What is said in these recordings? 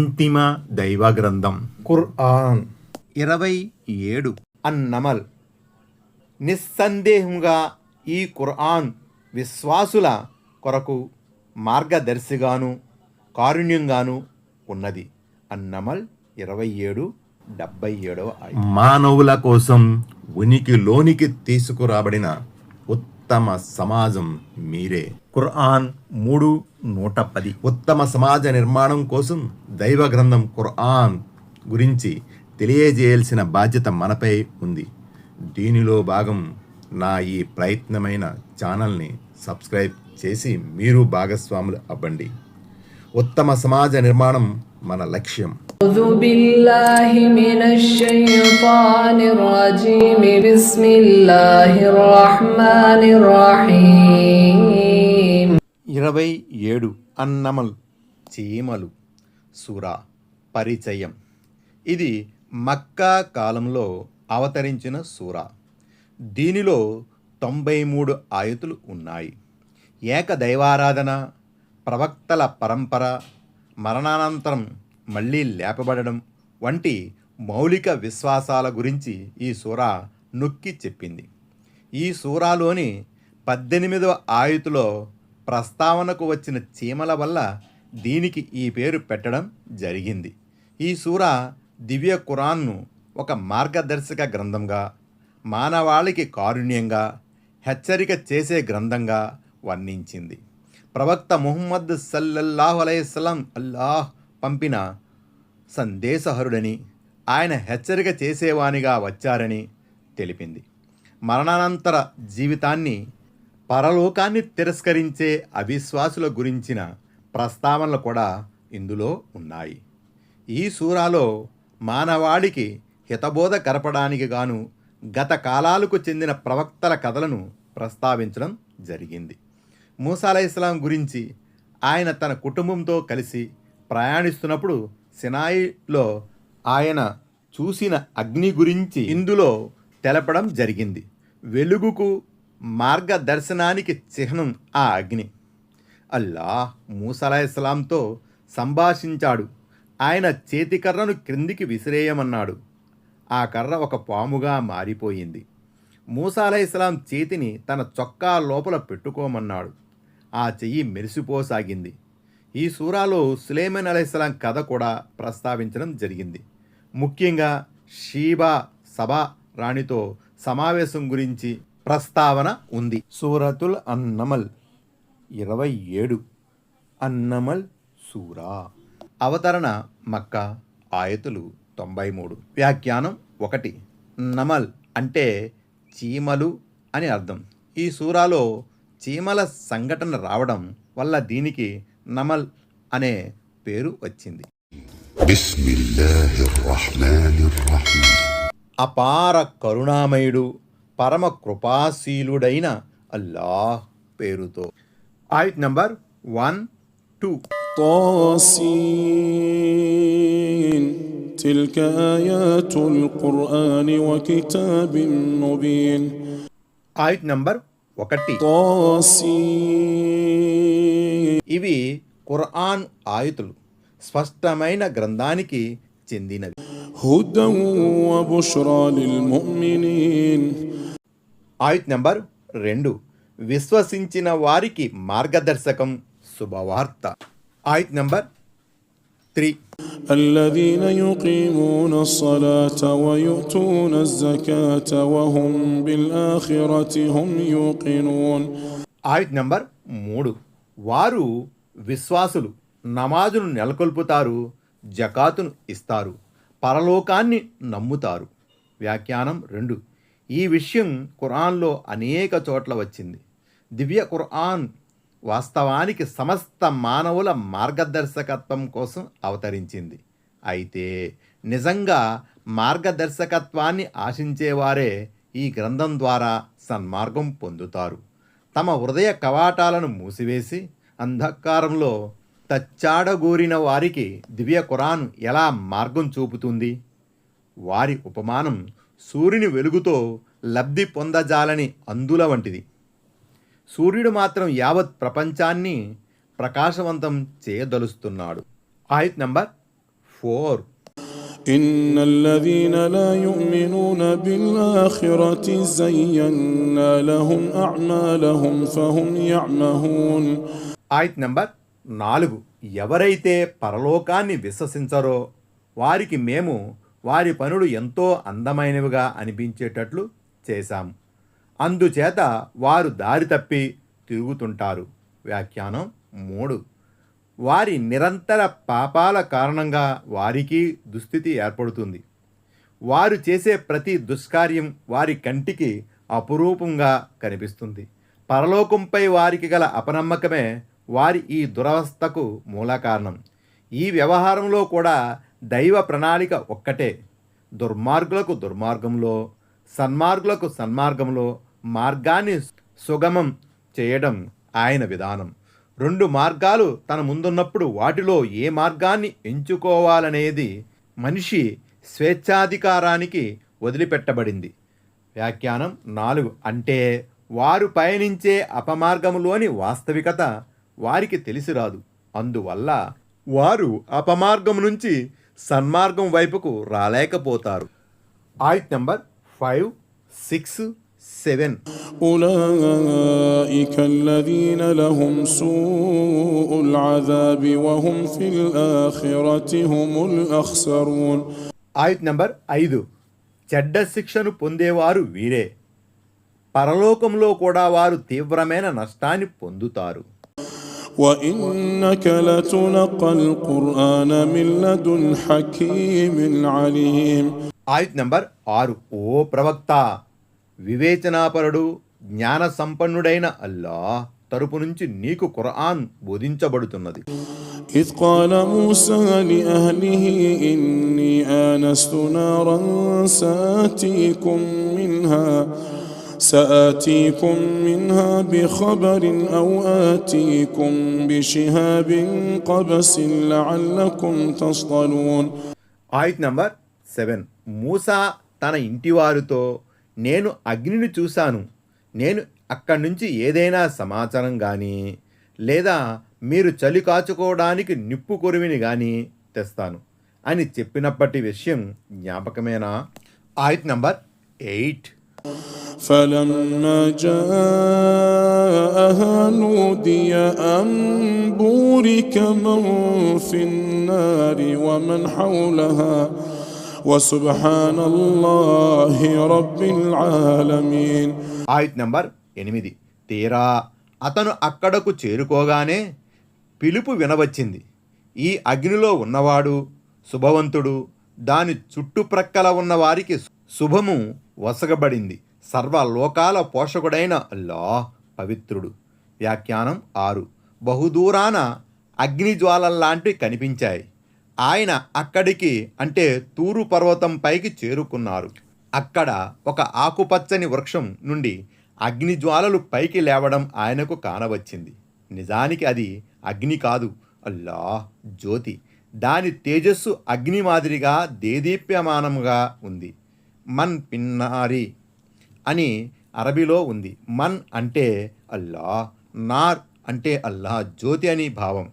అంతిమ దైవ గ్రంథం ఖుర్ఆన్. 27 అన్నమల్. నిస్సందేహంగా ఈ ఖుర్ఆన్ విశ్వాసుల కొరకు మార్గదర్శిగాను కారుణ్యంగాను ఉన్నది. అన్నమల్ 27:77 మానవుల కోసం ఉనికిలోనికి తీసుకురాబడిన ఉత్తమ సమాజం మీరే. ఖుర్ఆన్ 3:110. ఉత్తమ సమాజ నిర్మాణం కోసం దైవ గ్రంథం ఖుర్ఆన్ గురించి తెలియజేయాల్సిన బాధ్యత మనపై ఉంది. దీనిలో భాగం నా ఈ ప్రయత్నమైన ఛానల్ని సబ్స్క్రైబ్ చేసి మీరు భాగస్వాములు అవ్వండి. ఉత్తమ సమాజ నిర్మాణం మన లక్ష్యం. أعوذ بالله من الشيطان الرجيم بسم الله الرحمن الرحيم 27 అన్నమల్ చీమలు సూరా. పరిచయం. ఇది మక్కా కాలంలో అవతరించిన సూరా. దీనిలో 93 ఆయతులు ఉన్నాయి. ఏకదైవారాధన, ప్రవక్తల పరంపర, మరణానంతరం మళ్ళీ లేపబడడం వంటి మౌలిక విశ్వాసాల గురించి ఈ సూరా నొక్కి చెప్పింది. ఈ సూరాలోని 18వ ఆయతులో ప్రస్తావనకు వచ్చిన చీమల వల్ల దీనికి ఈ పేరు పెట్టడం జరిగింది. ఈ సూరా దివ్య ఖురాన్ను ఒక మార్గదర్శక గ్రంథంగా, మానవాళికి కారుణ్యంగా, హెచ్చరిక చేసే గ్రంథంగా వర్ణించింది. ప్రవక్త ముహమ్మద్ సల్లల్లాహు అలైహి వసల్లం అల్లాహ్ పంపిన సందేశహరుడని, ఆయన హెచ్చరిక చేసేవానిగా వచ్చారని తెలిపింది. మరణానంతర జీవితాన్ని, పరలోకాన్ని తిరస్కరించే అవిశ్వాసుల గురించిన ప్రస్తావనలు కూడా ఇందులో ఉన్నాయి. ఈ సూరాలో మానవాళికి హితబోధ కరపడానికి గాను గత కాలాలకు చెందిన ప్రవక్తల కథలను ప్రస్తావించడం జరిగింది. మూసా అలైహిస్సలాం గురించి, ఆయన తన కుటుంబంతో కలిసి ప్రయాణిస్తున్నప్పుడు సినాయిలో ఆయన చూసిన అగ్ని గురించి ఇందులో తెలపడం జరిగింది. వెలుగుకు, మార్గదర్శనానికి చిహ్నం ఆ అగ్ని. అల్లాహ్ మూసా అలైహిస్సలాంతో సంభాషించాడు. ఆయన చేతికర్రను క్రిందికి విసిరేయమన్నాడు. ఆ కర్ర ఒక పాముగా మారిపోయింది. మూసా అలైహిస్సలాం చేతిని తన చొక్కా లోపల పెట్టుకోమన్నాడు. ఆ చెయ్యి మెరిసిపోసాగింది. ఈ సూరాలో సులైమాన్ అలైహిస్సలాం కథ కూడా ప్రస్తావించడం జరిగింది. ముఖ్యంగా షీబా సభా రాణితో సమావేశం గురించి ప్రస్తావన ఉంది. సూరతుల్ అన్నమల్ 27 అన్నమల్ సూరా. అవతరణ మక్కా. ఆయతులు 93. వ్యాఖ్యానం 1. నమల్ అంటే చీమలు అని అర్థం. ఈ సూరాలో చీమల సంఘటన రావడం వల్ల దీనికి నమల్ అనే పేరు వచ్చింది. బిస్మిల్లాహిర్రహ్మానిర్రహీం. అపార కరుణామయుడు, పరమ కృపాశీలుడైన అల్లాహ్ పేరుతో. ఆయత్ నంబర్ 1-2. طاسين تلك آيات القرآن وكتاب مبين. ఆయత్ నంబర్ 1. طاسين. ఇవి ఖుర్ఆన్ ఆయతులు, స్పష్టమైన గ్రంథానికి చెందినవి. هدى وبشرى للمؤمنين. ఆయత్ నంబర్ 2. విశ్వసించిన వారికి మార్గదర్శకం, శుభవార్త. ఆయత్ నంబర్ 3. الذين يقيمون الصلاة ويؤتون الزكاة وهم بالآخرة هم يوقنون. ఆయత్ నంబర్ 3. వారు విశ్వాసులు, నమాజును నెలకొల్పుతారు, జకాతును ఇస్తారు, పరలోకాన్ని నమ్ముతారు. వ్యాఖ్యానం 2. ఈ విషయం ఖురాన్లో అనేక చోట్ల వచ్చింది. దివ్య ఖుర్ఆన్ వాస్తవానికి సమస్త మానవుల మార్గదర్శకత్వం కోసం అవతరించింది. అయితే నిజంగా మార్గదర్శకత్వాన్ని ఆశించేవారే ఈ గ్రంథం ద్వారా సన్మార్గం పొందుతారు. తమ హృదయ కవాటాలను మూసివేసి అంధకారంలో తచ్చాడగోరిన వారికి దివ్య ఖురాన్ ఎలా మార్గం చూపుతుంది? వారి ఉపమానం సూర్యుని వెలుగుతో లబ్ధి పొందజాలని అందుల వంటిది. సూర్యుడు మాత్రం యావత్ ప్రపంచాన్ని ప్రకాశవంతం చేయదలుస్తున్నాడు. ఆయత్ నంబర్ 4. إن الذين لا يؤمنون بالآخرة زينا لهم أعمالهم فهم يعمهون. ఆయత్ నంబర్ 4. ఎవరైతే పరలోకాన్ని విశ్వసించరో వారికి మేము వారి పనులు ఎంతో అందమైనవిగా అనిపించేటట్లు చేశాము, అందుచేత వారు దారి తప్పి తిరుగుతుంటారు. వ్యాఖ్యానం 3. వారి నిరంతర పాపాల కారణంగా వారికి దుస్థితి ఏర్పడుతుంది. వారు చేసే ప్రతి దుష్కార్యం వారి కంటికి అపురూపంగా కనిపిస్తుంది. పరలోకంపై వారికి గల అపనమ్మకమే వారి ఈ దురవస్థకు మూల కారణం. ఈ వ్యవహారంలో కూడా దైవ ప్రణాళిక ఒక్కటే. దుర్మార్గులకు దుర్మార్గంలో, సన్మార్గులకు సన్మార్గంలో మార్గాన్ని సుగమం చేయడం ఆయన విధానం. 2 మార్గాలు తన ముందున్నప్పుడు వాటిలో ఏ మార్గాన్ని ఎంచుకోవాలనేది మనిషి స్వేచ్ఛాధికారానికి వదిలిపెట్టబడింది. వ్యాఖ్యానం 4. అంటే వారు పయనించే అపమార్గంలోని వాస్తవికత వారికి తెలిసి రాదు. అందువల్ల వారు అపమార్గం నుంచి సన్మార్గం వైపుకు రాలేకపోతారు. ఆయత్ నంబర్ 5, 6, 7. أولئك الذين لهم سوء العذاب وهم في الآخرة هم الأخسرون. ఆయత్ నంబర్ 5. చెడ్డ శిక్షను పొందేవారు వీరే, పరలోకంలో కూడా వారు తీవ్రమైన నష్టాన్ని పొందుతారు. وإنك لتلقى القرآن من لدن حكيم عليم. ఆయత్ నంబర్ 6. ఓ ప్రవక్త, వివేచనాపరుడు జ్ఞాన సంపన్నుడైన అల్లాహ్ తరపు నుంచి నీకు ఖురాన్ బోధించబడుతున్నది. إذ قال موسى لأهله إني آنست نارا سآتيكم منها بخبر أو آتيكم بشهاب قبس لعلكم تصطلون. ఆయత్ నంబర్ 7. మూసా తన ఇంటివారితో, నేను అగ్నిని చూశాను, నేను అక్కడి నుంచి ఏదైనా సమాచారం కానీ లేదా మీరు చలి కాచుకోవడానికి నిప్పు కొరివిని కానీ తెస్తాను అని చెప్పినప్పటి విషయం జ్ఞాపకమేనా? ఆయత్ నంబర్ 8. فلما جاءها نودي أن بورك من في النار ومن حولها وسبحان الله رب العالمين. ఆయత్ నంబర్ 8. తీరా అతను అక్కడకు చేరుకోగానే పిలుపు వినవచ్చింది, ఈ అగ్నిలో ఉన్నవాడు శుభవంతుడు, దాని చుట్టుప్రక్కల ఉన్న వారికి శుభము వసగబడింది, సర్వలోకాల పోషకుడైన అల్లాహ్ పవిత్రుడు. వ్యాఖ్యానం 6. బహుదూరాన అగ్నిజ్వాలల్లాంటివి కనిపించాయి. ఆయన అక్కడికి అంటే తూరు పర్వతం పైకి చేరుకున్నారు. అక్కడ ఒక ఆకుపచ్చని వృక్షం నుండి అగ్నిజ్వాలలు పైకి లేవడం ఆయనకు కానవచ్చింది. నిజానికి అది అగ్ని కాదు, అల్లాహ్ జ్యోతి. దాని తేజస్సు అగ్ని మాదిరిగా దేదీప్యమానంగా ఉంది. మన్ పిన్నారి అని అరబీలో ఉంది. మన్ అంటే అల్లాహ్, నార్ అంటే అల్లాహ్ జ్యోతి అని భావం.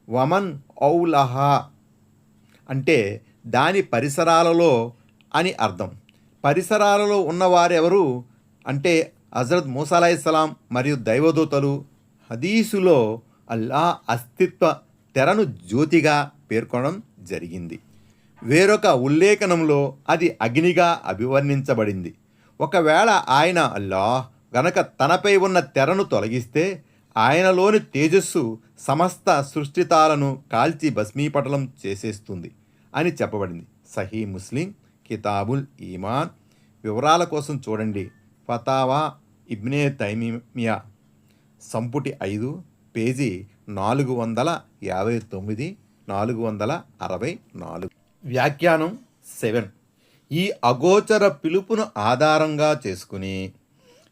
వమన్ ఔలహా అంటే దాని పరిసరాలలో అని అర్థం. పరిసరాలలో ఉన్నవారెవరు అంటే హజరత్ మూసా అలైహిస్సలాం మరియు దైవదూతలు. హదీసులో అల్లాహ్ అస్తిత్వ తెరను జ్యోతిగా పేర్కొనడం జరిగింది. వేరొక ఉల్లేఖనంలో అది అగ్నిగా అభివర్ణించబడింది. ఒకవేళ ఆయన అల్లాహ్ గనక తనపై ఉన్న తెరను తొలగిస్తే ఆయనలోని తేజస్సు సమస్త సృష్టితాలను కాల్చి భస్మీపటలం చేసేస్తుంది అని చెప్పబడింది. సహీ ముస్లిం కితాబుల్ ఈమాన్. వివరాల కోసం చూడండి ఫతావా ఇబ్నే తైమియా సంపుటి 5 పేజీ 459 464. వ్యాఖ్యానం 7. ఈ అగోచర పిలుపును ఆధారంగా చేసుకుని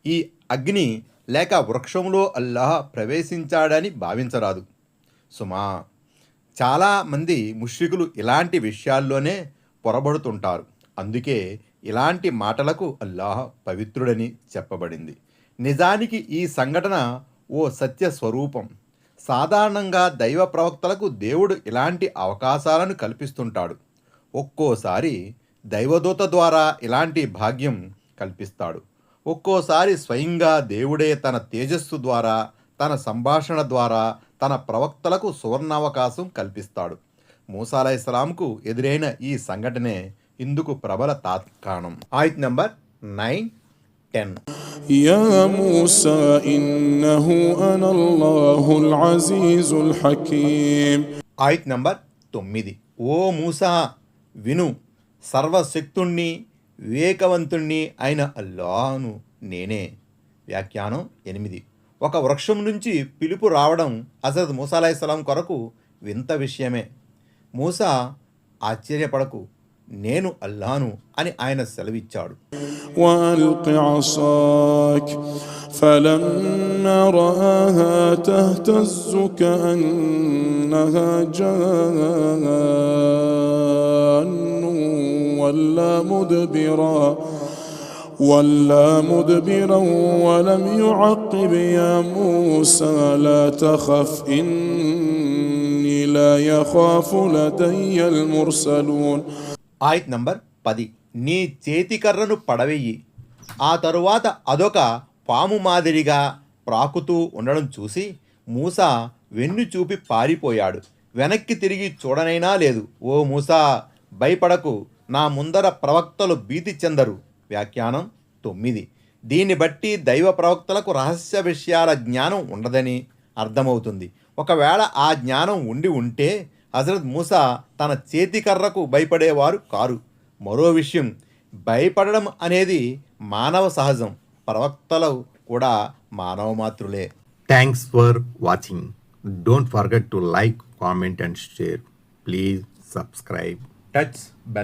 ఈ అగ్ని లేక వృక్షంలో అల్లాహ్ ప్రవేశించాడని భావించరాదు సుమా. చాలామంది ముష్రికులు ఇలాంటి విషయాల్లోనే పొరబడుతుంటారు. అందుకే ఇలాంటి మాటలకు అల్లాహ్ పవిత్రుడని చెప్పబడింది. నిజానికి ఈ సంఘటన ఓ సత్య స్వరూపం. సాధారణంగా దైవ ప్రవక్తలకు దేవుడు ఇలాంటి అవకాశాలను కల్పిస్తుంటాడు. ఒక్కోసారి దైవదూత ద్వారా ఇలాంటి భాగ్యం కల్పిస్తాడు. ఒక్కోసారి స్వయంగా దేవుడే తన తేజస్సు ద్వారా, తన సంభాషణ ద్వారా తన ప్రవక్తలకు సువర్ణావకాశం కల్పిస్తాడు. మూసా అలైహిస్సలాంకు ఎదురైన ఈ సంఘటనే ఇందుకు ప్రబల తాత్కాణం. ఆయత్ నంబర్ 9, 10. يا موسى إنه أنا الله العزيز الحكيم. ఆయత్ నంబర్ 9. ఓ మూసా, విను, సర్వశక్తుణ్ణి వివేకవంతుణ్ణి అయిన అల్లాహ్ను నేనే. వ్యాఖ్యానం 8. ఒక వృక్షం నుంచి పిలుపు రావడం హజరత్ మూసా అలైహిస్సలాం కొరకు వింత విషయమే. మూసా, ఆశ్చర్యపడకు, నేను అల్లాను అని ఆయన సెలవిచ్చాడు. وألق عصاك فلما رآها تهتز كأنها جان ولا مدبرا ولم يعقب. يا موسى لا تخف إني لا يخاف لدي المرسلون. ఆయత్ నంబర్ 10. నీ చేతికర్రను పడవెయ్యి. ఆ తరువాత అదొక పాము మాదిరిగా ప్రాకుతూ ఉండడం చూసి మూసా వెన్ను చూపి పారిపోయాడు. వెనక్కి తిరిగి చూడనైనా లేదు. ఓ మూసా, భయపడకు, నా ముందర ప్రవక్తలు భీతి చెందరు. వ్యాఖ్యానం 9. దీన్ని బట్టి దైవ ప్రవక్తలకు రహస్య విషయాల జ్ఞానం ఉండదని అర్థమవుతుంది. ఒకవేళ ఆ జ్ఞానం ఉండి ఉంటే హజరత్ మూసా తన చేతికర్రకు భయపడేవారు కారు. మరో విషయం, భయపడడం అనేది మానవ సహజం. ప్రవక్తలు కూడా మానవ మాత్రులే. Thanks for watching. Don't forget to like, comment and share. Please subscribe. Touch bell.